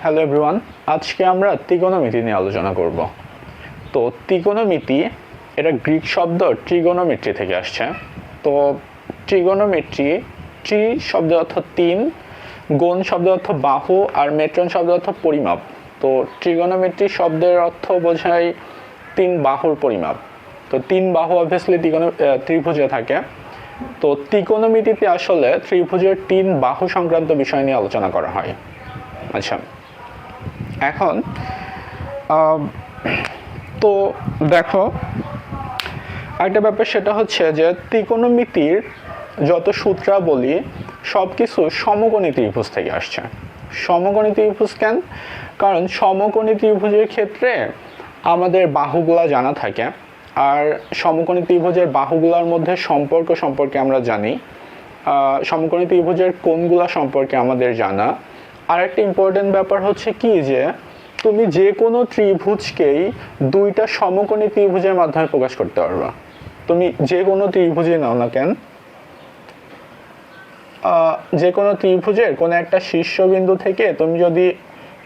Hello everyone, আজকে আমরা ত্রিকোণমিতি নিয়ে আলোচনা করব। তো ত্রিকোণমিতি এটা গ্রিক শব্দ ট্রিগোনোমেট্রি থেকে আসছে। তো ট্রিগোনোমেট্রি, ট্রি শব্দের অর্থ তিন, গোণ শব্দের অর্থ বাহু, আর মেট্রন শব্দের অর্থ পরিমাপ। তো ট্রিগোনোমেট্রি শব্দের অর্থ বোঝায় তিন বাহুর পরিমাপ। তো তিন বাহু অবভিয়াসলি ত্রিভুজে থাকে। তো ত্রিকোণমিতিতে আসলে ত্রিভুজের তিন বাহু সংক্রান্ত বিষয় নিয়ে আলোচনা করা হয়। আচ্ছা, এখন তো দেখো একটা ব্যাপার, সেটা হচ্ছে যে ত্রিকোণমিতির যত সূত্রাবলী সব কিছু সমকোণী ত্রিভুজ থেকে আসছে। সমকোণী ত্রিভুজ কেন? কারণ সমকোণী ত্রিভুজের ক্ষেত্রে আমাদের বাহুগুলা জানা থাকে, আর সমকোণী ত্রিভুজের বাহুগুলোর মধ্যে সম্পর্কে আমরা জানি, সমকোণী ত্রিভুজের কোণগুলা সম্পর্কে আমাদের জানা। আর একটা ইম্পর্টেন্ট ব্যাপার হচ্ছে কি, যে তুমি যে কোনো ত্রিভুজকেই দুইটা সমকোণী ত্রিভুজের মাধ্যমে প্রকাশ করতে পারবা। তুমি যে কোনো ত্রিভুজই নাও না কেন, যে কোনো ত্রিভুজের কোনো একটা শীর্ষবিন্দু থেকে তুমি যদি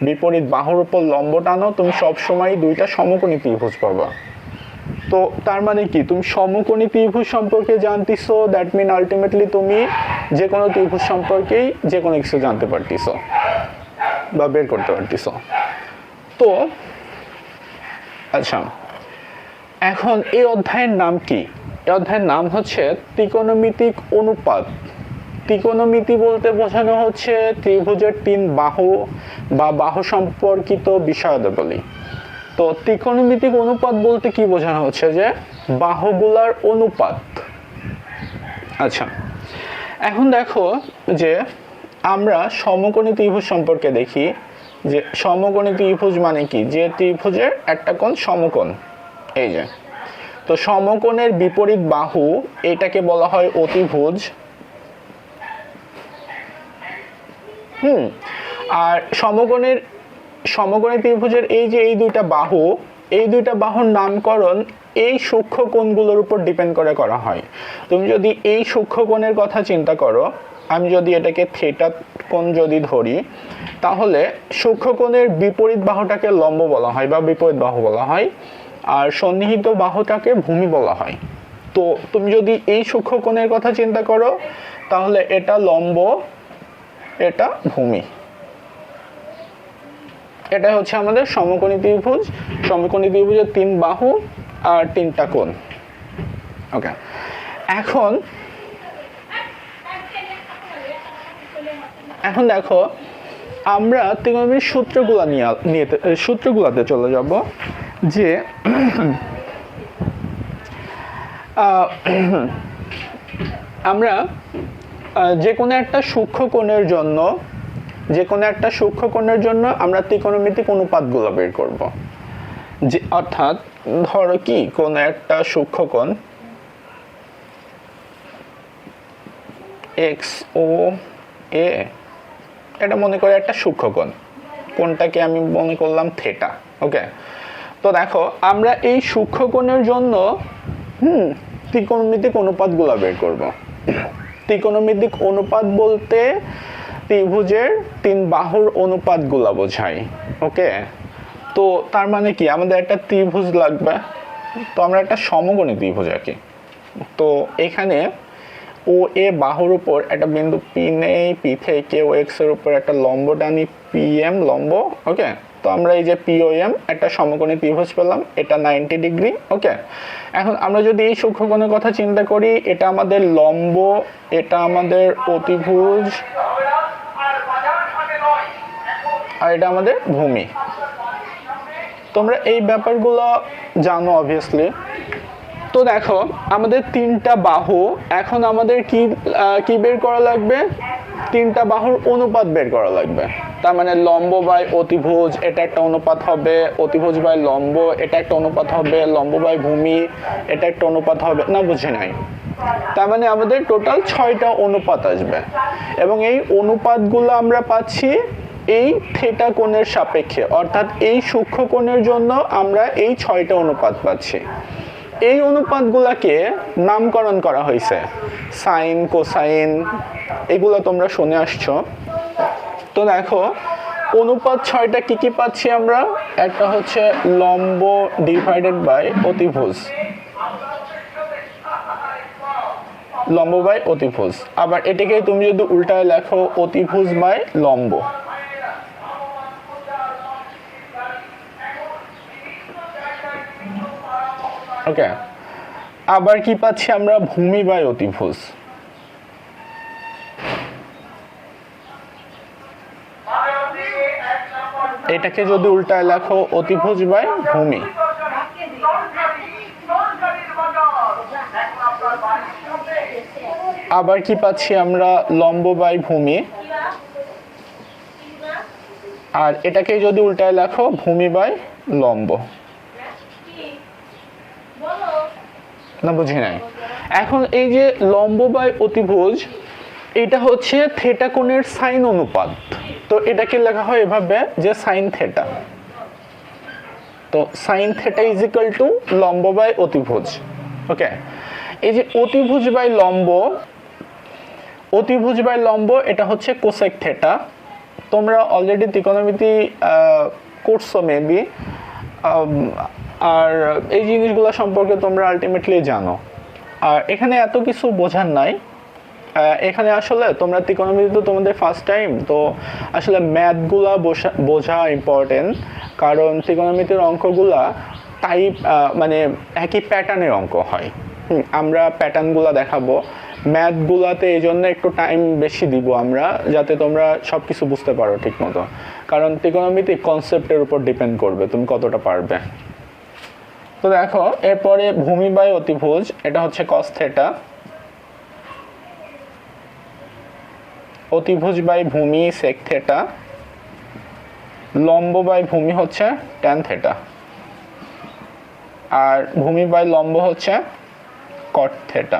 বিপরীত বাহুর উপর লম্ব টানো, তুমি সবসময় দুইটা সমকোণী ত্রিভুজ পাবা। তো তার মানে কি, তুমি সমকোণী ত্রিভুজ সম্পর্কে জানতেছো, দ্যাট মিন আলটিমেটলি তুমি যে কোনো ত্রিভুজ সম্পর্কেই যে কোনো কিছু জানতে পারতেছো বা বের করতে পারতেছো। তো আচ্ছা, এখন এই অধ্যায়ের নাম কি? এই অধ্যায়ের নাম হচ্ছে ত্রিকোণমিতিক অনুপাত। ত্রিকোণমিতি বলতে বোঝানো হচ্ছে ত্রিভুজের তিন বাহু বা বাহু সম্পর্কিত বিষয়াবলী। তো ত্রিকোণমিতিক অনুপাত বলতে কি বোঝানো হচ্ছে, যে বাহুগুলার অনুপাত। আচ্ছা, এখন দেখো যে আমরা সমকোণী ত্রিভুজ সম্পর্কে দেখি, যে সমকোণী ত্রিভুজ মানে কি, যে ত্রিভুজের একটা কোণ সমকোণ। এই যে, তো সমকোণের বিপরীত বাহু এটাকে বলা হয় অতিভুজ। আর সমকোণী ত্রিভুজের এই দুইটা বাহু, এই দুইটা বাহুর নামকরণ এই সূক্ষ্ম কোণগুলোর উপর ডিপেন্ড করে করা হয়। তুমি যদি এই সূক্ষ্ম কোণের কথা চিন্তা করো, আমি যদি এটাকে থিটা কোণ যদি ধরি, তাহলে সূক্ষ্ম কোণের বিপরীত বাহুটাকে লম্ব বলা হয় বা বিপরীত বাহু বলা হয়, আর সন্নিহিত বাহুটাকে ভূমি বলা হয়। তো তুমি যদি এই সূক্ষ্ম কোণের কথা চিন্তা করো, তাহলে এটা লম্ব, এটা ভূমি। এটা হচ্ছে আমাদের সমকোণী ত্রিভুজ। সমকোণী ত্রিভুজের তিন বাহু আর তিনটা কোণ। ওকে, এখন দেখো আমরা ত্রিকোণমিতির সূত্রগুলাতে চলে যাব। যে আমরা যে কোনো একটা সূক্ষ্ম কোণের জন্য আমরা ত্রিকোণমিতিক অনুপাতগুলো বের করব। যে অর্থাৎ ধরো কি, কোন একটা সূক্ষ্ম কোণ এক্স ও এ, এটা মনে করে একটা সূক্ষ্ম কোণ, কোণটাকে আমি মনে করলাম থিটা। ওকে, তো দেখো আমরা এই সূক্ষ্ম কোণের জন্য ত্রিকোণমিতিক অনুপাতগুলো বের করব। ত্রিকোণমিতিক অনুপাত বলতে ত্রিভুজের তিন বাহুর অনুপাতগুলা বোঝায়। ওকে, তো তার মানে কি, আমাদের একটা ত্রিভুজ লাগবে। তো আমরা একটা সমকোণী ত্রিভুজ আঁকি। তো এখানে ও এ বাহুর উপর একটা বিন্দু পি নেই, পি থেকে ও এক্স এর উপর একটা লম্ব টানি, পি এম লম্ব। ওকে, তো আমরা এই যে পি ও এম একটা সমকোণী ত্রিভুজ পেলাম, এটা 90 ডিগ্রি। ওকে, এখন আমরা যদি এই সূক্ষ্মকোণের কথা চিন্তা করি, এটা আমাদের লম্ব, এটা আমাদের অতিভুজ, আর এটা আমাদের ভূমি। তোমরা এই ব্যাপারগুলো জানো অবভিয়াসলি। তো দেখো আমাদের তিনটা বাহু, এখন আমাদের কি বের করা লাগবে? তিনটা বাহুর অনুপাত বের করা লাগবে। তার মানে লম্ব বাই অতিভুজ এটা একটা অনুপাত হবে, অতিভুজ বাই লম্ব এটা একটা অনুপাত হবে, লম্ব বাই ভূমি এটা একটা অনুপাত হবে। না, বুঝে নাই? তার মানে আমাদের টোটাল 6টা অনুপাত আসবে, এবং এই অনুপাতগুলো আমরা পাচ্ছি এই থিটা কোণের সাপেক্ষে। অর্থাৎ এই সূক্ষ্ম কোণের জন্য আমরা এই 6টা অনুপাত পাচ্ছি। এই অনুপাতগুলোকে নামকরণ করা হয়েছে সাইন, কোসাইন, এগুলো তোমরা শুনে আসছো। তো দেখো অনুপাত 6টা কি কি পাচ্ছি আমরা? একটা হচ্ছে লম্ব ডিভাইডেড বাই অতিভুজ, লম্ব বাই অতিভুজ। আবার এটাকে তুমি যদি উল্টায় লেখো অতিভুজ বাই লম্ব। ওকে, আবার কি পাচ্ছি আমরা? ভূমি বাই অতিভুজ। এটাকে যদি উল্টায় লেখো অতিভুজ বাই ভূমি। আবার কি পাচ্ছি আমরা? লম্ব বাই ভূমি। আর এটাকে যদি উল্টায় লেখো ভূমি বাই লম্ব। না বুঝি নাই। এখন এই যে লম্ব বাই অতিভুজ, এটা হচ্ছে থিটা কোণের সাইন অনুপাত। তো এটাকে লেখা হয় এভাবে যে সাইন থিটা। তো sign theta is equal to লম্ব বাই অতিভুজ। ওকে, এই যে অতিভুজ বাই লম্ব, অতিভুজ বাই লম্ব এটা হচ্ছে কোসেক থিটা। তোমরা অলরেডি ত্রিকোণমিতি করছো মেবি, আর এই জিনিসগুলো সম্পর্কে তোমরা আলটিমেটলি জানো। আর এখানে এত কিছু বোঝার নাই। এখানে আসলে তোমরা ত্রিকোণমিতি তো তোমাদের ফার্স্ট টাইম, তো আসলে ম্যাথগুলা বোঝা ইম্পর্টেন্ট। কারণ ত্রিকোণমিতির অঙ্কগুলা টাইপ মানে একই প্যাটার্নের অঙ্ক হয়। আমরা প্যাটার্নগুলো দেখাবো, ম্যাথগুলাতে এই জন্য একটু টাইম বেশি দিব আমরা, যাতে তোমরা সব কিছু বুঝতে পারো ঠিক মতো। কারণ ত্রিকোণমিতি কনসেপ্টের উপর ডিপেন্ড করবে তুমি কতটা পারবে। তো দেখো, এরপরে ভূমি বাই অতিভুজ, এটা হচ্ছে কস থিটা। অতিভুজ বাই ভূমি সেক থিটা। লম্ব বাই ভূমি হচ্ছে ট্যান থিটা। আর ভূমি বাই লম্ব হচ্ছে কট থিটা।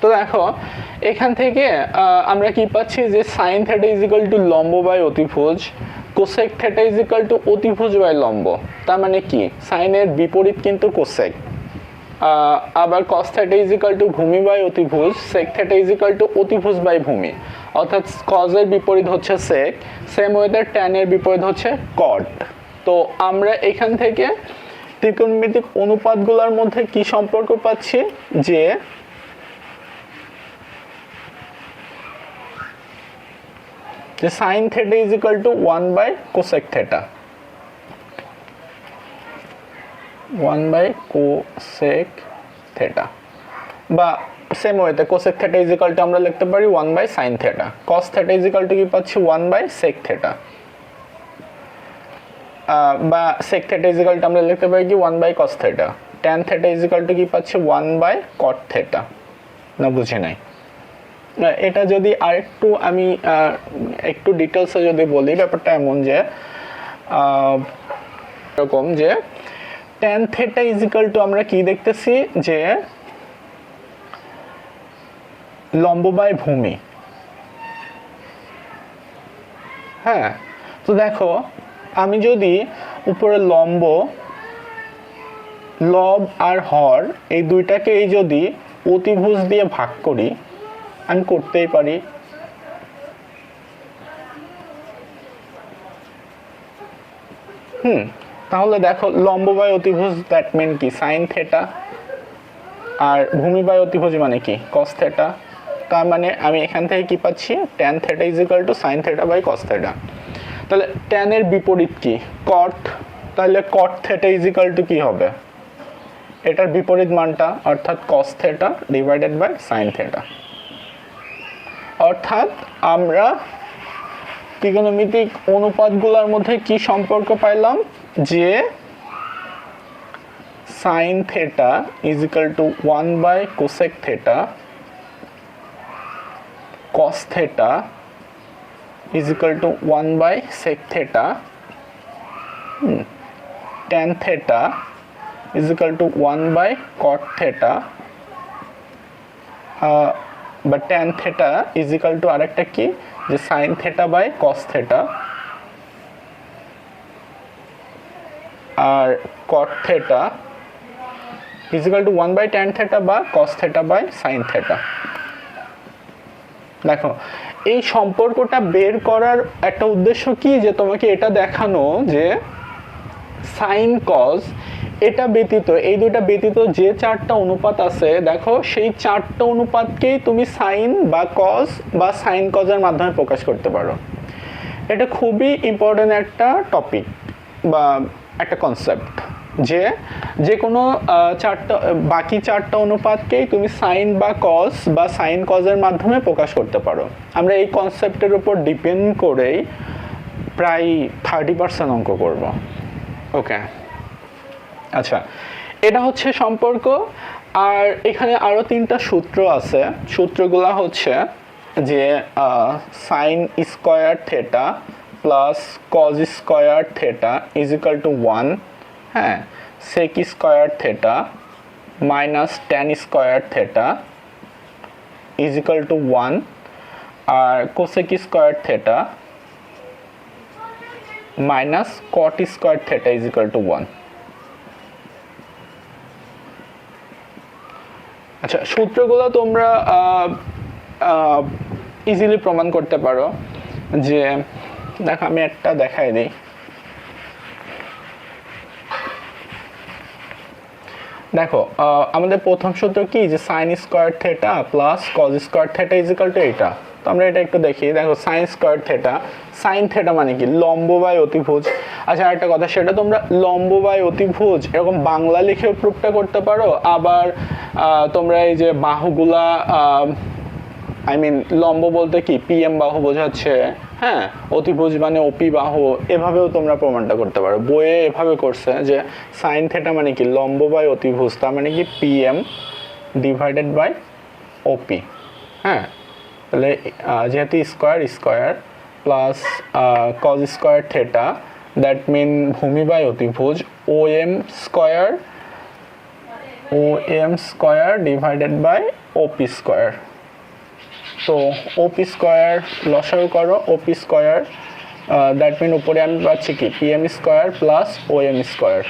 তো দেখো, এখান থেকে আমরা কি পাচ্ছি যে sine theta is equal to লম্ব বাই অতিভুজ, cosec theta is equal to অতিভুজ বাই লম্ব। তার মানে কি? সাইনের বিপরীত কিন্তু কোসেক। আবার cos theta is equal to ভূমি বাই অতিভুজ, sec theta is equal to অতিভুজ বাই ভূমি। অর্থাৎ কজের বিপরীত হচ্ছে সেক, সেম ওয়েতে ট্যানের বিপরীত হচ্ছে কট। তো আমরা এখান থেকে ত্রিকোণমিতিক অনুপাতগুলোর মধ্যে কি সম্পর্ক পাচ্ছি? যে sine theta is equal to 1 by cosec theta, 1 by cosec theta. বা সেম ওয়েতে cosec theta is equal to আমরা লিখতে পারি 1 by sine theta. Cos theta is equal to কি পাচ্ছি? 1 বাই সেক থিটা। বা sec theta is equal to আমরা লিখতে পারি কি 1 by cos theta. Tan theta is equal to কি পাচ্ছি? 1 বাই কট থিটা। না বুঝে নাই। এটা যদি আরেকটু আমি একটু ডিটেলসে যদি বলি, ব্যাপারটা এমন যে এরকম যে tan theta is equal to আমরা কি দেখতেছি যে লম্ব বাই ভূমি। হ্যাঁ, তো দেখো, আমি যদি উপরে লম্ব, লব আর হর এই দুইটাকে এই যদি অতিভুজ দিয়ে ভাগ করি, আমি করতেই পারি। তাহলে দেখো, লম্ব বাই অতিভুজ দ্যাট মিন কি? Sine theta. আর ভূমি বাই অতিভুজ মানে কি? Cos theta. তার মানে আমি এখান থেকে কি পাচ্ছি? Tan theta is equal to sine theta by cos theta. তাহলে ট্যানের বিপরীত কি? কট। তাহলে cot theta is equal to কি হবে? এটার বিপরীত মানটা, অর্থাৎ cos theta divided by sine theta. অর্থাৎ আমরা ত্রিকোণমিতিক অনুপাতগুলোর মধ্যে কি সম্পর্ক পাইলাম? যে sine theta is equal to 1 by cosec theta, cos theta is equal to 1 by sec theta, tan theta is equal to 1 by cot theta, বা tan theta is equal to আরেকটা কি? যে sine theta by cos theta, আর cot theta is equal to 1 by tan theta বা cos theta by sine theta. দেখো, এই সম্পর্কটা বের করার একটা উদ্দেশ্য কি, যে তোমাকে এটা দেখানো যে সাইন কজ এটা ব্যতীত, এই দুইটা ব্যতীত যে চারটা অনুপাত আছে দেখো, সেই চারটা অনুপাতকেই তুমি সাইন বা কজ বা সাইন কজের মাধ্যমে প্রকাশ করতে পারো। এটা খুবই ইম্পর্টেন্ট একটা টপিক বা একটা কনসেপ্ট, যে যে কোনো বাকি চারটা অনুপাতকেই তুমি সাইন বা কজ বা সাইন কজের মাধ্যমে প্রকাশ করতে পারো। আমরা এই কনসেপ্টের উপর ডিপেন্ড করেই প্রায় 30% অঙ্ক করব। ওকে, আচ্ছা, এটা হচ্ছে সম্পর্ক। আর এখানে আরও 3টা সূত্র আছে। সূত্রগুলা হচ্ছে যে sine square theta plus cos square theta is equal to 1, হ্যাঁ, sec square theta minus tan square theta is equal to 1, আর cosec square theta minus cot square theta is equal to 1। আচ্ছা, সূত্রগুলো তোমরা ইজিলি প্রমাণ করতে পারো। যে দেখো, আমি একটা দেখাই দিই। দেখো, আমাদের প্রথম সূত্র কি, যে sine square theta plus cos square theta is equal two এইটা। তো আমরা এটা একটু দেখি। দেখো, sign square theta, sine theta মানে কি, লম্ব বাই অতিভুজ। আচ্ছা, আরেকটা কথা, সেটা তোমরা লম্ব বাই অতিভুজ এরকম বাংলা লিখেও প্রুফটা করতে পারো। আবার তোমরা এই যে বাহুগুলা, আই মিন লম্ব বলতে কি পিএম বাহু বোঝাচ্ছে, হ্যাঁ, অতিভুজ মানে ওপি বাহু, এভাবেও তোমরা প্রমাণটা করতে পারো। বইয়ে এভাবে করছে যে সাইন থেটা মানে কি লম্ব বাই অতিভুজ, তার মানে কি পিএম ডিভাইডেড বাই ওপি। হ্যাঁ, তাহলে যেহেতু square square plus cos square theta, that mean ভূমি বাই অতিভুজ, O M square divided by OP square. তো ওপি স্কোয়ার লসাগু করো, ওপি স্কোয়ার, দ্যাট মিন উপরে আমি পাচ্ছি কি পিএম স্কোয়ার প্লাস ও এম স্কোয়ার।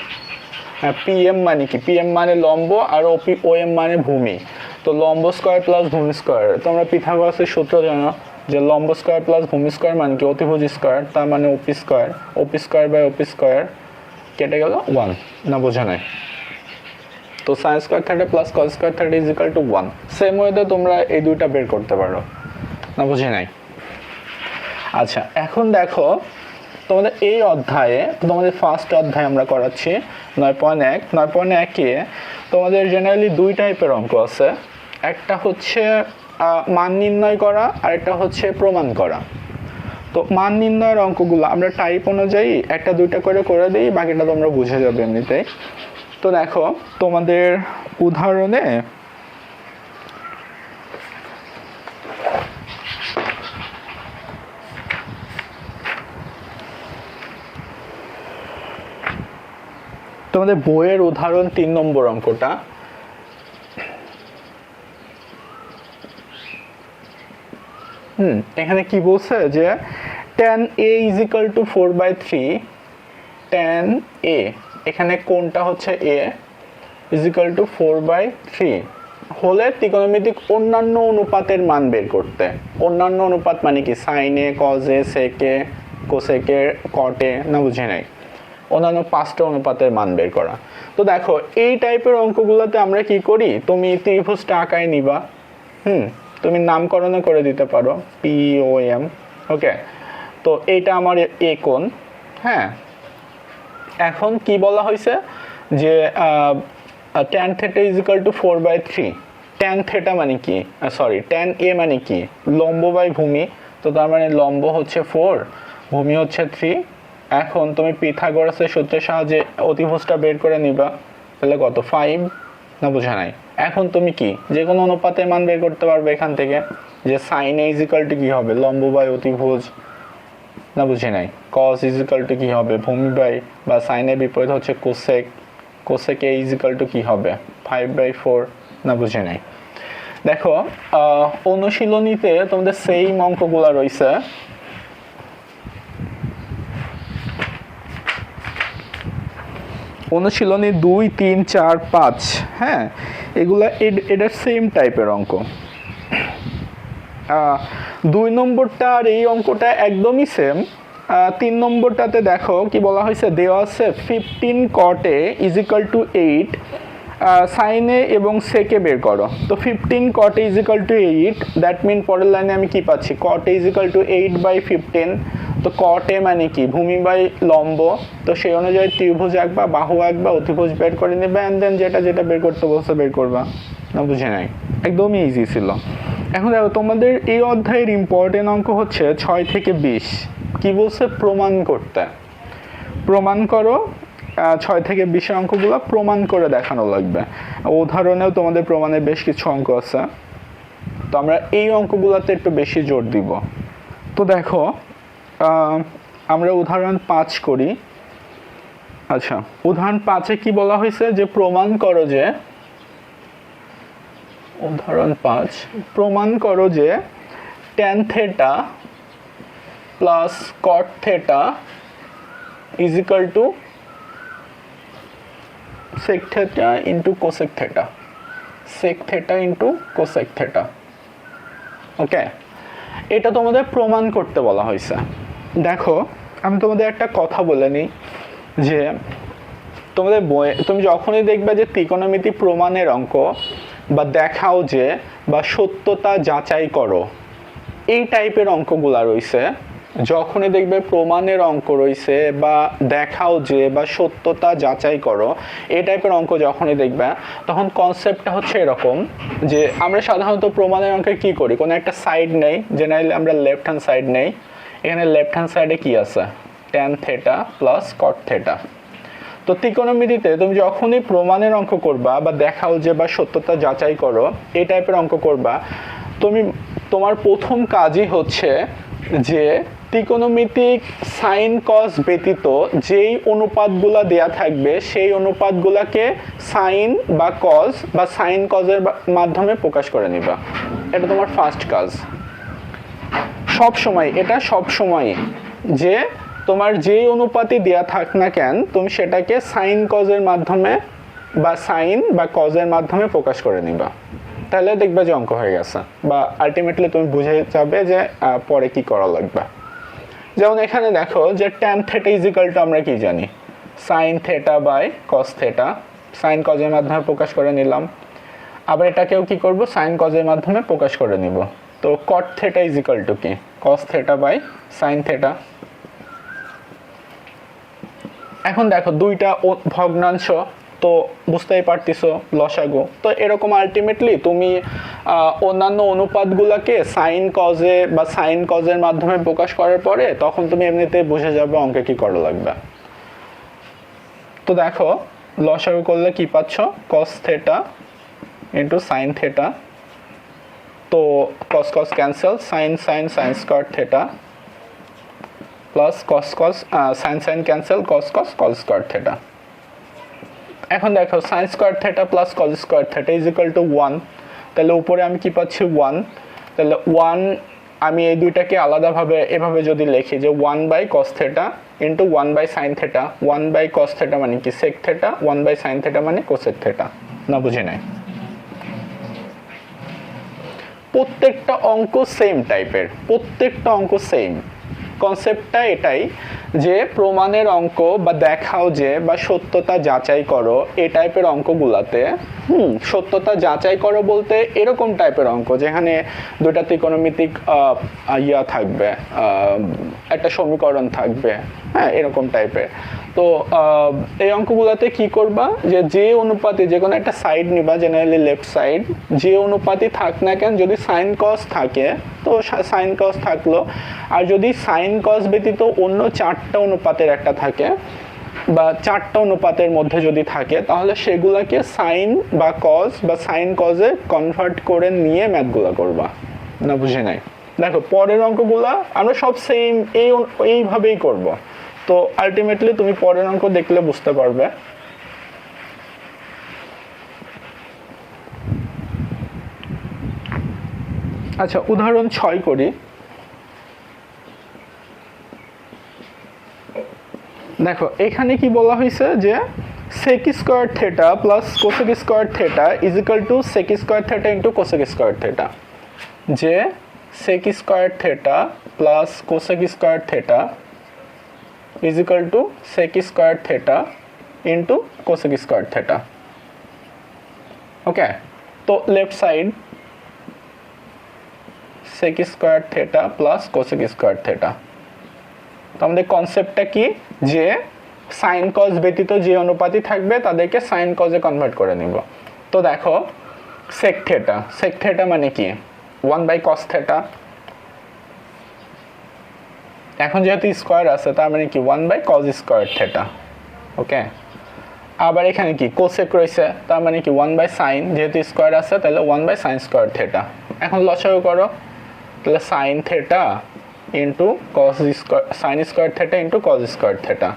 হ্যাঁ, পিএম মানে কি, পিএম মানে লম্ব আর ও এম মানে ভূমি। তো লম্ব স্কোয়ার প্লাস ভূমি স্কোয়ার, তোমরা পিথাগোরাসের সূত্র জানো যে লম্ব স্কোয়ার প্লাস ভূমি স্কোয়ার মানে কি অতিভুজ স্কোয়ার, তার মানে OP square by OP square কেটে গেল 1। না, বোঝা নাই? তো sine square theta plus cos square theta is equal to 1। Same ওয়েতে তোমরা এই দুইটা বের করতে পারো। না, বুঝি নাই? আচ্ছা, এখন দেখো, তোমাদের এই অধ্যায়ে, তোমাদের ফার্স্ট অধ্যায় আমরা করাচ্ছি 9.1। 9.1-এ তোমাদের জেনারেলি 2 টাইপের অঙ্ক আছে। একটা হচ্ছে মান নির্ণয় করা, আর একটা হচ্ছে প্রমাণ করা। তো মান নির্ণয়ের অঙ্কগুলো আমরা টাইপ অনুযায়ী 1-2টা করে দিই, বাকিটা তোমরা বুঝে যাবে এমনিতেই। তো দেখো, তোমাদের উদাহরণে তোমাদের বইয়ের উদাহরণ 3 নম্বর অঙ্কটা, এখানে কি বলছে যে tan a is equal to 4/3, tan a, এখানে কোনটা হচ্ছে a, is equal to 4/3 হলে ত্রিকোণমিতিক অন্যান্য অনুপাতের মান বের করতে। অন্যান্য অনুপাত মানে কি, সাইনে, কজে, সেকে, কোসেকে, কটে। না, বুঝে নাই? অন্যান্য 5টা অনুপাতের মান বের করা। তো দেখো, এই টাইপের অঙ্কগুলোতে আমরা কি করি, তুমি ত্রিভুজটা আঁকায় নিবা, তুমি নামকরণও করে দিতে পারো, POM। ওকে, তো এইটা আমার এ কোণ। হ্যাঁ, এখন কি বলা হয়েছে যে tan theta is equal to 4/3। tan theta মানে কি, tan a মানে কি, লম্ব বাই ভূমি। তো তার মানে লম্ব হচ্ছে 4, ভূমি হচ্ছে 3। এখন তুমি পিথাগোরাসের সূত্রের সাহায্যে অতিভুজটা বের করে নিবা, তাহলে কত, 5। না, বোঝা নাই? এখন তুমি কি যে কোনো অনুপাতের মান বের করতে পারবে এখান থেকে, যে sine a is equal to কি হবে, লম্ব বাই অতিভুজ। না, বুঝি নাই? কস ইজ ইকুয়াল টু কি হবে, ভূমি বাই, বা সাইনের বিপরীত হচ্ছে cosec, cosec a is equal to কি হবে, 5/4। না, বুঝি নাই? দেখো, অনুশীলনীতে তোমাদের সেম অঙ্কগুলো রয়েছে। অনুশীলনী 2, 3, 4, 5, হ্যাঁ, এগুলা এটার সেম টাইপের অঙ্ক। 2 নম্বরটা আর এই অঙ্কটা একদমই সেম। 3 নম্বরটাতে দেখো কি বলা হয়েছে, দেওয়া আছে 15 cot a is equal to 8, sine A এবং সেকে বের করো। তো 15 cot a is equal to 8, that mean পরের লাইনে আমি কি পাচ্ছি, cot a is equal to 8/15। তো cot a মানে কি, ভূমি বাই লম্ব। তো সেই অনুযায়ী ত্রিভুজ আঁকবা, বাহু আঁকবা, অতিভুজ বের করে নেবে, অ্যান্ড দেন যেটা বের করতে বলছে বের করবা। না বুঝে নাই, একদমই ইজি ছিল। এখন দেখো তোমাদের এই অধ্যায়ের ইম্পর্টেন্ট অঙ্ক হচ্ছে 6 থেকে 20। কি বলছে, প্রমাণ করতে। প্রমাণ করো, 6 থেকে 20 অঙ্কগুলো প্রমাণ করে দেখানো লাগবে। উদাহরণেও তোমাদের প্রমাণের বেশ কিছু অঙ্ক আছে, তো আমরা এই অঙ্কগুলোতে একটু বেশি জোর দিব। তো দেখো আমরা উদাহরণ 5 করি। আচ্ছা, উদাহরণ 5-এ কি বলা হয়েছে, যে প্রমাণ করো যে, উদাহরণ 5, প্রমাণ করো যে tan theta plus cot theta is equal two sec theta into cosec theta, sec theta into cosec theta। ওকে, এটা তোমাদের প্রমাণ করতে বলা হয়েছে। দেখো আমি তোমাদের একটা কথা বলে নিই, যে তোমাদের বইয়ে তুমি যখনই দেখবে যে ত্রিকোণমিতি প্রমাণের অঙ্ক, বা দেখাও যে, বা সত্যতা যাচাই করো, এই টাইপের অঙ্কগুলা রয়েছে, যখনই দেখবে প্রমাণের অঙ্ক রয়েছে, বা দেখাও যে, বা সত্যতা যাচাই করো, এই টাইপের অঙ্ক যখনই দেখবে, তখন কনসেপ্টটা হচ্ছে এরকম, যে আমরা সাধারণত প্রমাণের অঙ্কে কি করি, কোনো একটা সাইড নেই, জেনারেলি আমরা লেফট হ্যান্ড সাইড নেই। এখানে লেফট হ্যান্ড সাইডে কি আছে, tan theta plus cot theta। তো ত্রিকোণমিতিতে তুমি যখনই প্রমাণের অঙ্ক করবা, বা দেখাও যে, বা সত্যতা যাচাই করো, এই টাইপের অঙ্ক করবা, তোমার প্রথম কাজই হচ্ছে যে ত্রিকোণমিতিক সাইন কস ব্যতীত যেই অনুপাতগুলা দেয়া থাকবে, সেই অনুপাতগুলাকে সাইন বা কস বা সাইন কজের মাধ্যমে প্রকাশ করে নিবা। এটা তোমার ফার্স্ট কাজ। এটা সব সময়, যে তোমার যেই অনুপাতই দেয়া থাক না কেন, তুমি সেটাকে সাইন কজের মাধ্যমে বা সাইন বা কজের মাধ্যমে প্রকাশ করে নিবা। তাহলে দেখবে যে অঙ্ক হয়ে গেছে, বা আলটিমেটলি তুমি বুঝে যাবে যে পরে কি করা লাগবে। যেমন এখানে দেখো যে tan theta is equal to আমরা কি জানি, sin theta by cos theta, sine কজের মাধ্যমে প্রকাশ করে নিলাম। আবার এটাকেও কি করব, সাইন কজের মাধ্যমে প্রকাশ করে নিব। তো cot theta is equal to কি, cos theta by sin theta। এখন দেখো দুইটা ভগ্নাংশ, তো বুঝতেই পারতেছো লসাগু। তো এরকম আলটিমেটলি তুমি অন্যান্য অনুপাতগুলোকে সাইন কজে বা সাইন কজের মাধ্যমে প্রকাশ করার পরে তখন তুমি এমনিতেই বুঝে যাবে অঙ্কে কি করা লাগবে। তো দেখো লসাগু করলে কি পাচ্ছ, cos theta into sine theta। তো cos cos cancel, sine sine sine square theta plus cos cos sine sine cancel, cos cos cos square theta। এখন দেখো sine square theta plus cos square theta is equal to 1। তাহলে উপরে আমি কি পাচ্ছি, 1। তাহলে 1 আমি এই দুইটাকে আলাদাভাবে এভাবে যদি লিখি, যে 1/cos theta into 1/sin theta। 1/cos theta মানে কি, sec theta, 1/sin theta মানে cosec theta। না বুঝি নাই? প্রত্যেকটা অঙ্ক সেম টাইপের, প্রত্যেকটা অঙ্ক সেম। কনসেপ্টটা এটাই যে প্রমাণের অঙ্ক বা দেখাও যে বা সত্যতা যাচাই করো, এই টাইপের অঙ্কগুলাতে সত্যতা যাচাই করো বলতে এরকম টাইপের অঙ্ক যেখানে দুইটা ত্রিকোণমিতিক থাকবে, একটা সমীকরণ থাকবে, হ্যাঁ এরকম টাইপের। তো এই অঙ্কগুলোতে কি করবা, যে অনুপাতে যে কোনো একটা সাইড নিবা, জেনারেলি লেফট সাইড, যে অনুপাতে থাক না কেন, যদি সাইন কস থাকে তো সাইন কস থাকলো, আর যদি সাইন কস ব্যতীত অন্য 4টা অনুপাতের একটা থাকে বা 4টা অনুপাতের মধ্যে যদি থাকে, তাহলে সেগুলোকে সাইন বা কস বা সাইন কজে কনভার্ট করে নিয়ে ম্যাথগুলো করবা। না বুঝে নাই? দেখো পরের অঙ্কগুলা আমরা সব সেম এইভাবেই করব। তো আলটিমেটলি তুমি পরের অঙ্ক দেখলে বুঝতে পারবে। আচ্ছা, উদাহরণ 6 করি। দেখো এখানে কি বলা হয়েছে, যে sec square theta plus cosec square theta is equal two sec square theta into cosec square theta. যে sec square theta plus cosec square theta is equal to sec square theta into cosec square theta. Okay, তো left side sec square theta plus cosec square theta. তো আমাদের কনসেপ্টটা কি, যে sign cause ব্যতীত যে অনুপাতই থাকবে তাদেরকে সাইন কজে কনভার্ট করে নিব। তো দেখো sec theta মানে কি 1/cos theta, এখন যেহেতু স্কয়ার আছে তার মানে কি 1/cos square theta। ওকে, আবার এখানে কি কোসেক রয়েছে তার মানে কি 1/sin, যেহেতু স্কয়ার আছে তাহলে 1/sin square theta। এখন লসাগু করো, তাহলে sin theta into cos square, sin square theta into cos square theta।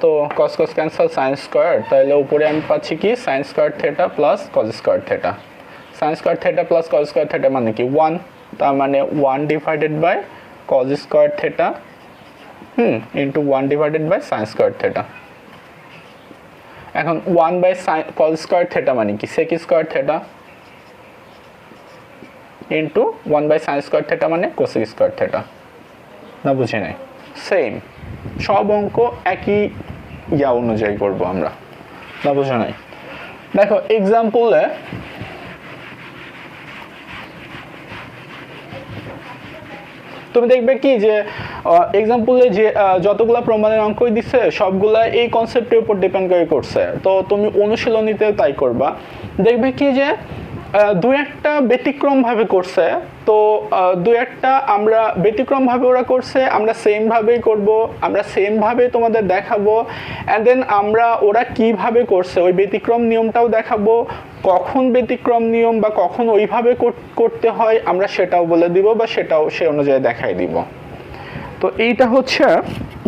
তো cos cos cancel, sin square, তাহলে উপরে আমি পাচ্ছি কি sin square theta plus cos square theta। sin square theta plus cos square theta মানে কি 1, তার মানে 1 divided by cos square theta into 1 divided by sin square theta। এখন 1/sin cos square theta মানে কি sec square theta into 1/sin square theta মানে cosec square theta। না বুঝি নাই? সেম, সব অঙ্ক একই অনুযায়ী করব আমরা। না বুঝি নাই? দেখো এক্সাম্পলে তুমি দেখবে কি যে এক্সাম্পলে যে যতগুলা প্রমাণের অঙ্কই দিচ্ছে সবগুলা এই কনসেপ্টের উপর ডিপেন্ড করে করছে। তো তুমি অনুশীলনীতেও তাই করবা, দেখবে কি যে দু একটা ব্যতিক্রম ভাবে করছে। তো দু একটা আমরা ব্যতিক্রম ভাবে ওরা করছে, আমরা সেম ভাবেই করব, আমরা সেম ভাবে তোমাদের দেখাবো। অ্যান্ড দেন আমরা ওরা কিভাবে করছে ওই ব্যতিক্রম নিয়মটাও দেখাবো, কখন ব্যতিক্রম নিয়ম বা কখন ওইভাবে করতে হয় আমরা সেটাও বলে দিব বা সেটাও সে অনুযায়ী দেখাই দিব। তো এইটা হচ্ছে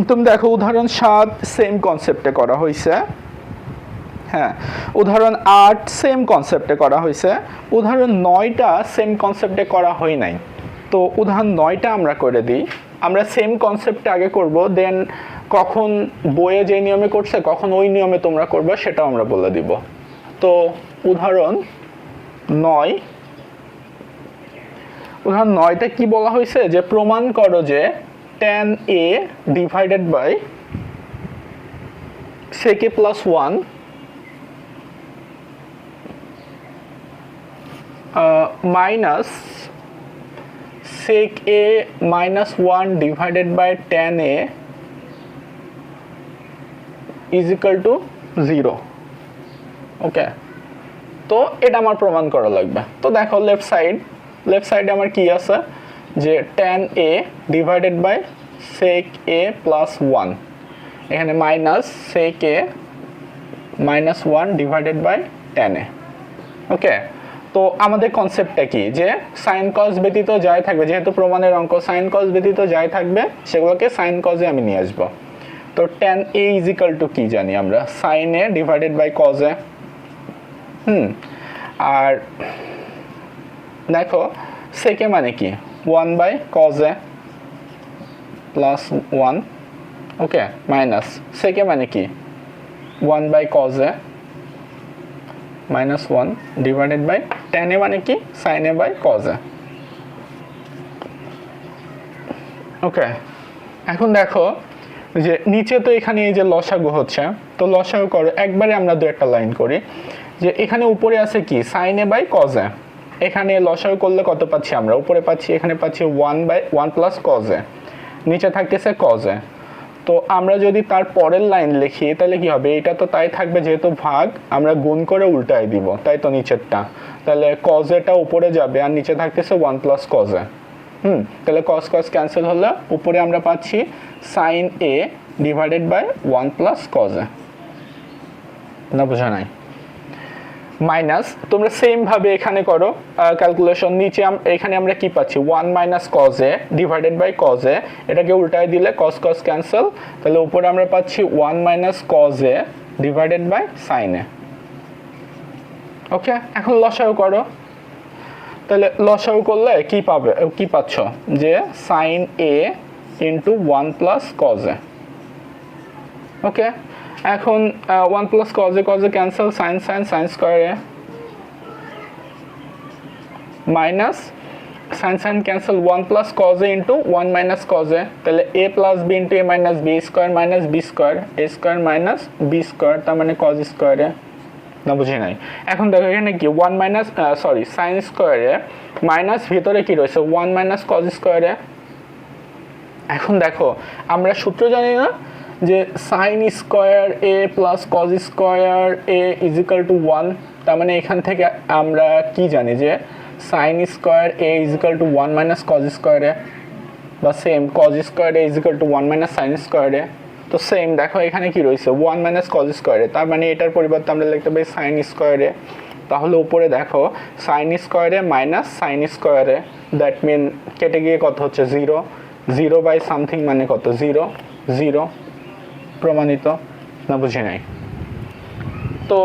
তুমি দেখো উদাহরণ 7 সেম কনসেপ্টে করা হয়েছে। হ্যাঁ, উদাহরণ 8 সেম কনসেপ্টে করা হয়েছে, উদাহরণ 9টা সেম কনসেপ্টে করা হয় নাই। তো উদাহরণ 9টা আমরা করে দিই। আমরা সেম কনসেপ্টে আগে করব, দেন কখন বইয়ে যে নিয়মে করছে কখন ওই নিয়মে তোমরা করবে সেটাও আমরা বলে দিব। তো উদাহরণ 9টা কি বলা হয়েছে, যে প্রমাণ করো যে tan a divided by sec a plus 1 minus sec a minus 1 divided by tan a is equal to 0। ওকে, তো এটা আমার প্রমাণ করা লাগবে। তো দেখো লেফট সাইডে আমার কি আছে, যে tan a divided by sec a plus 1, এখানে minus sec a minus 1 divided by tan a। Okay, তো আমাদের কনসেপ্টটা কি, যে সাইন কজ ব্যতীত যাই থাকবে, যেহেতু প্রমাণের অঙ্ক সাইন কজ ব্যতীত যাই থাকবে সেগুলোকে সাইন কজে আমি নিয়ে আসবো। তো tan a is equal to কি জানি আমরা, sine a divided by cos a। আর দেখো sec a মানে কি 1/cos a প্লাস 1। ওকে, মাইনাস sec a মানে কি 1/cos a minus 1 divided by tan a মানে কি sin a by cos a। Okay, এখন দেখো যে নিচে তো এখানে এই যে লসাগু হচ্ছে, তো লসাগু করো একবারে আমরা দু একটা লাইন করি, যে এখানে উপরে আছে কি sin a by cos a, এখানে লসাগু করলে কত পাচ্ছি আমরা, উপরে পাচ্ছি এখানে পাচ্ছি 1/1 plus cos a, নিচে থাকতেছে cos a। তো আমরা যদি তার পরের লাইন লিখি তাহলে কি হবে, এটা তো তাই থাকবে, যেহেতু ভাগ আমরা গুণ করে উল্টাই দিব, তাই তো নিচেরটা, তাহলে cos a উপরে যাবে আর নিচে থাকতেছে 1 plus cos a। তাহলে cos cos ক্যান্সেল হলো, উপরে আমরা পাচ্ছি sin a divided by 1 plus cos a। না বোঝা নাই? মাইনাস তোমরা সেম ভাবে এখানে করো ক্যালকুলেশন, নিচে এখানে আমরা কি পাচ্ছি 1 minus cos a divided by cos a, এটাকে উল্টায় দিলে cos cos ক্যান্সেল, তাহলে উপরে আমরা পাচ্ছি 1 minus cos a divided by sin a। Okay, এখন লসাগু করো, তাহলে লসাগু করলে কি পাবে, কি পাচ্ছ, যে sin a into 1 plus cos a। Okay, এখন 1 plus cos a cancel, sin square a minus sine sine cancel, 1 plus cos a into 1 minus cos a, তাহলে a plus B into A minus B square minus B square, a square minus B square, তার মানে cause স্কোয়ারে। না বুঝি নাই। এখন দেখো এখানে কি 1 মাইনাস সাইন স্কোয়ারে মাইনাস ভিতরে কি রয়েছে 1 মাইনাস কজ স্কোয়ারে। এখন দেখো আমরা সূত্র জানি না যে sine square A plus cos square a is equal to 1, তার মানে এখান থেকে আমরা কি জানি যে sine square a is equal to 1 minus cause স্কোয়ারে, বা same cos square a is equal to 1 minus sign স্কোয়ারে। তো সেম দেখো এখানে কি রয়েছে 1 মাইনাস কজ স্কোয়ারে, তার মানে এটার পরিবর্তে আমরা লিখতে পারি সাইন স্কোয়ারে। তাহলে উপরে দেখো সাইন স্কোয়ারে মাইনাস সাইন স্কোয়ারে, দ্যাট মিন কেটে গিয়ে কত হচ্ছে 0, 0 বাই সামথিং মানে কত 0, 0 প্রমাণিত। না বুঝি নাই। তো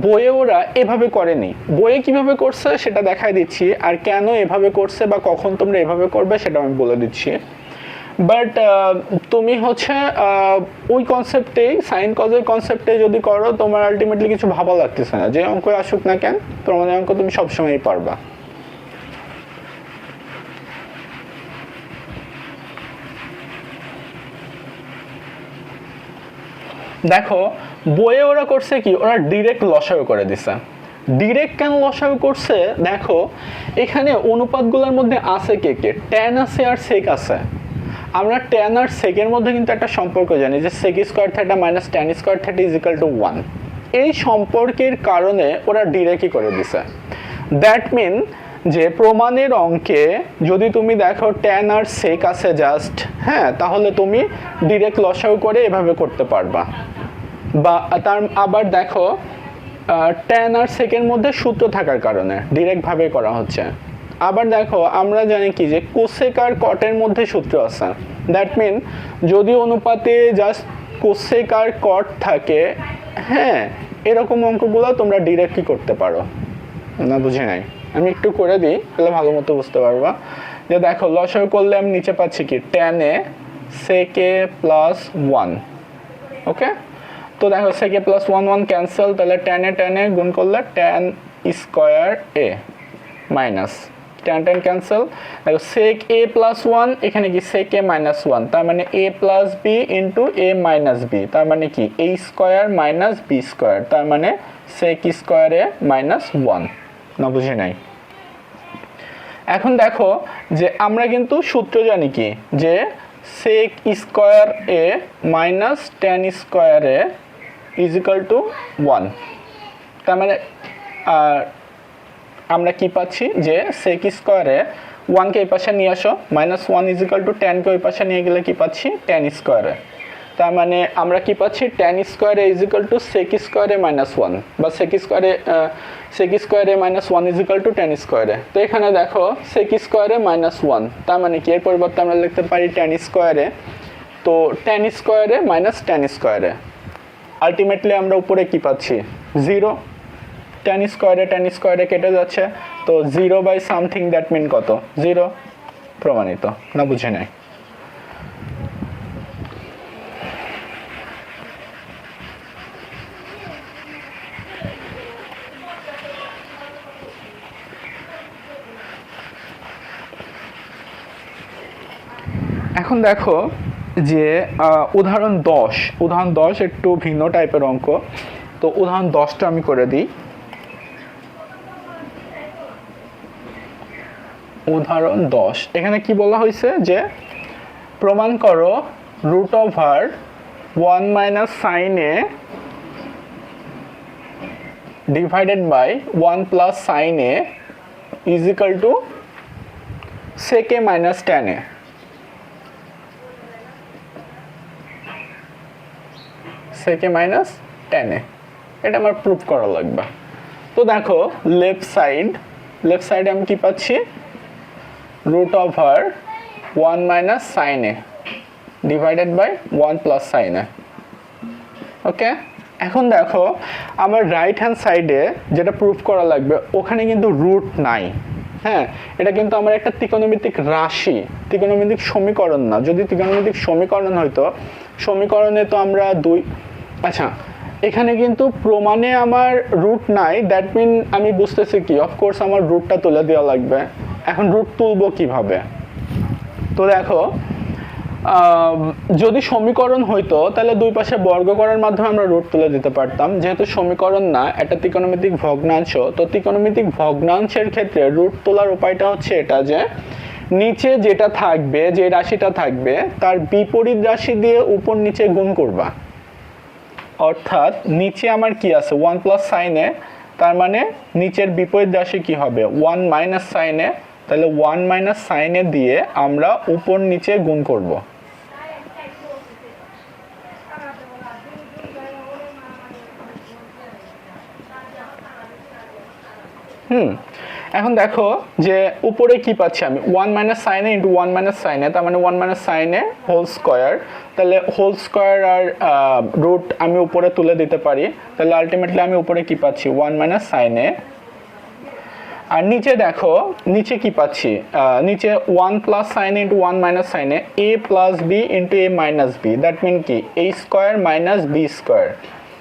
বইয়ে ওরা এভাবে করেনি, বইয়ে কিভাবে করছে সেটা দেখাই দিচ্ছি, আর কেন এভাবে করছে বা কখন তোমরা এভাবে করবে সেটা আমি বলে দিচ্ছি। বাট তুমি হচ্ছে ওই কনসেপ্টেই সাইন কজের কনসেপ্টে যদি করো তোমার আলটিমেটলি কিছু ভাবা লাগতেছে না, যে অঙ্ক আসুক না কেন প্রমাণের অঙ্ক তুমি সবসময়ই পারবা। দেখো বইয়ে ওরা করছে কি, ওরা ডিরেক্ট লসাগু করে দিছে। ডিরেক্ট কেন লসাগু করছে দেখো, এখানে অনুপাতগুলোর মধ্যে আছে কে কে, ট্যান আছে আর সেক আছে। আমরা ট্যান আর সেকের মধ্যে কিন্তু একটা সম্পর্ক জানি যে sec square theta minus tan square theta is equal to 1। এই সম্পর্কের কারণে ওরা ডিরেক্টই করে দিছে। দ্যাট মিন যে প্রমাণের অঙ্কে যদি তুমি দেখো ট্যান আর সেক আছে জাস্ট, হ্যাঁ, তাহলে তুমি ডিরেক্ট লসাগু করে এভাবে করতে পারবা। বা তার আবার দেখো ট্যান আর সেকের মধ্যে সূত্র থাকার কারণে ডিরেক্টভাবে করা হচ্ছে। আবার দেখো আমরা জানি কি যে কোসেক আর কটের মধ্যে সূত্র আছে, দ্যাট মিন যদি অনুপাতে জাস্ট কোসেক আর কট থাকে, হ্যাঁ, এরকম অঙ্কগুলো তোমরা ডিরেক্টলি করতে পারো। না বুঝি নাই, আমি একটু করে দিই তাহলে ভালো মতো বুঝতে পারবা। যে দেখো লসাগু করলে আমি নিচে পাচ্ছি কি tan a sec A plus 1, ওকে। তো দেখো সেক এ প্লাস 1 1 ক্যান্সেল, তাহলে ট্যান এ গুণ করলে tan square a minus tan tan cancel. দেখো সেক এ প্লাস 1 এখানে কি সেক এ মাইনাস 1, তার মানে এ প্লাস বি ইন্টু এ মাইনাস বি, তার মানে কি A square minus B square, তার মানে সেক স্কোয়ার এ মাইনাস 1। না বুঝি নাই। এখন দেখো যে আমরা কিন্তু সূত্র জানি কি যে sec square a minus tan square a is equal to 1, তার মানে আমরা কি পাচ্ছি যে সেক স্কোয়ারে 1কে এই পাশে নিয়ে আসো, মাইনাস 1 ইজ ইকাল টু ট্যানকে ওই পাশে নিয়ে গেলে কি পাচ্ছি ট্যান স্কোয়ারে, তার মানে আমরা কি পাচ্ছি ট্যান স্কোয়ারে ইজ ইকাল টু সেক স্কোয়ারে মাইনাস 1, বা সেক স্কোয়ারে minus 1 is equal two tan স্কোয়ারে। তো এখানে দেখো সেক স্কোয়ারে মাইনাস 1, তার মানে কি এর পরিবর্তে আমরা লিখতে পারি ট্যান স্কোয়ারে, তো ট্যান স্কোয়ারে মাইনাস ট্যান স্কোয়ারে। আলটিমেটলি আমরা উপরে কি পাচ্ছি 0, ট্যান স্কোয়ারে কেটে যাচ্ছে, তো 0 বাই সামথিং, দ্যাট মিন কত 0 প্রমাণিত। না বুঝে নাই। এখন দেখো যে উদাহরণ 10 একটু ভিন্ন টাইপের অঙ্ক। তো উদাহরণ 10টা আমি করে দিই। উদাহরণ 10 এখানে কি বলা হয়েছে যে প্রমাণ করো root over 1 minus sine A divided by 1 plus sine a is equal to sec a minus tan a. Sec a minus tan a, এটা আমার প্রুফ করা লাগবে। তো দেখো লেফট সাইডে আমি কি পাচ্ছি root over 1 minus sine A divided by 1 plus sine A, okay. এখন দেখো আমার রাইট হ্যান্ড সাইডে যেটা প্রুফ করা লাগবে ওখানে কিন্তু রুট নাই, হ্যাঁ, এটা কিন্তু আমার একটা ত্রিকোণমিতিক রাশি, ত্রিকোণমিতিক সমীকরণ না। যদি ত্রিকোণমিতিক সমীকরণ হইতো, সমীকরণে তো আমরা আচ্ছা এখানে কিন্তু প্রমাণে আমার রুট নাই, দ্যাট মিন আমি বুঝতেছি কি অফকোর্স আমার রুটটা তুলে দেওয়া লাগবে। এখন রুট তুলবো কিভাবে? তো দেখো, যদি সমীকরণ হইতো তাহলে দুই পাশে বর্গ করার মাধ্যমে আমরা রুট তুলে দিতে পারতাম। যেহেতু সমীকরণ না, এটা ত্রিকোণমিতিক ভগ্নাংশ, তো ত্রিকোণমিতিক ভগ্নাংশের ক্ষেত্রে রুট তোলার উপায়টা হচ্ছে এটা, যে নিচে যেটা থাকবে, যে রাশিটা থাকবে তার বিপরীত রাশি দিয়ে উপর নিচে গুণ করবা। অর্থাৎ নিচে আমার কি আছে 1 প্লাস সাইনে, তার মানে নিচের বিপরীত রাশি কি হবে 1 মাইনাস সাইনে, তাহলে 1 মাইনাস সাইনে দিয়ে আমরা উপর নিচে গুণ করব। এখন দেখো যে উপরে কি পাচ্ছি আমি 1 মাইনাস সাইনে ইন্টু 1 মাইনাস সাইনে, তার মানে 1 মাইনাস সাইনে হোল স্কোয়ার, তাহলে হোল স্কোয়ার আর রুট আমি উপরে তুলে দিতে পারি, তাহলে আলটিমেটলি আমি উপরে কি পাচ্ছি 1 মাইনাস সাইনে। আর নিচে দেখো নিচে কি পাচ্ছি, নিচে 1 প্লাস সাইনে ইন্টু 1 মাইনাস সাইনে A plus B into A minus B, that mean কি A square minus B square,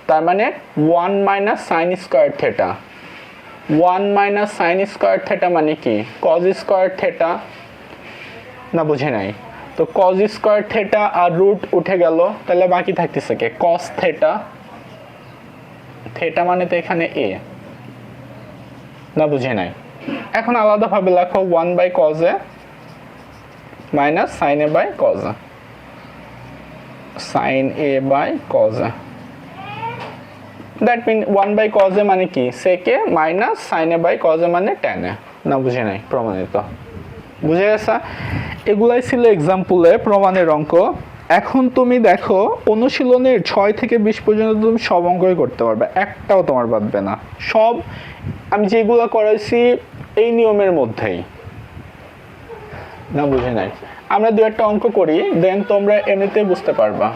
তার মানে 1 minus sine square theta. 1 minus sine square theta মানে কি কজ স্কোয়ার থেটা, না বুঝে নাই? তো কজ স্কোয়ার থেটা আর রুট উঠে গেল, তাহলে বাকি থাকতেছে কে কস থেটা। থেটা মানে তো এখানে এ, না বুঝে নাই? এখন আলাদাভাবে লেখো 1 by cos a minus sine a by cos a, sine a by cos a, that mean 1 by cos a মানে কি সেকে minus sine a by cos a মানে ট্যান এ, না বুঝে নাই? প্রমাণিত, বুঝে গেছে? এগুলাই ছিল এক্সাম্পলে প্রমাণের অঙ্ক। এখন তুমি দেখো অনুশীলনের 6 থেকে 20 পর্যন্ত তুমি সব অঙ্কই করতে পারবে, একটাও তোমার বাদবে না। সব আমি যেগুলো করাইছি এই নিয়মের মধ্যেই, না বুঝে নাই? আমরা দু একটা অঙ্ক করি, দেন তোমরা এমনিতেই বুঝতে পারবা।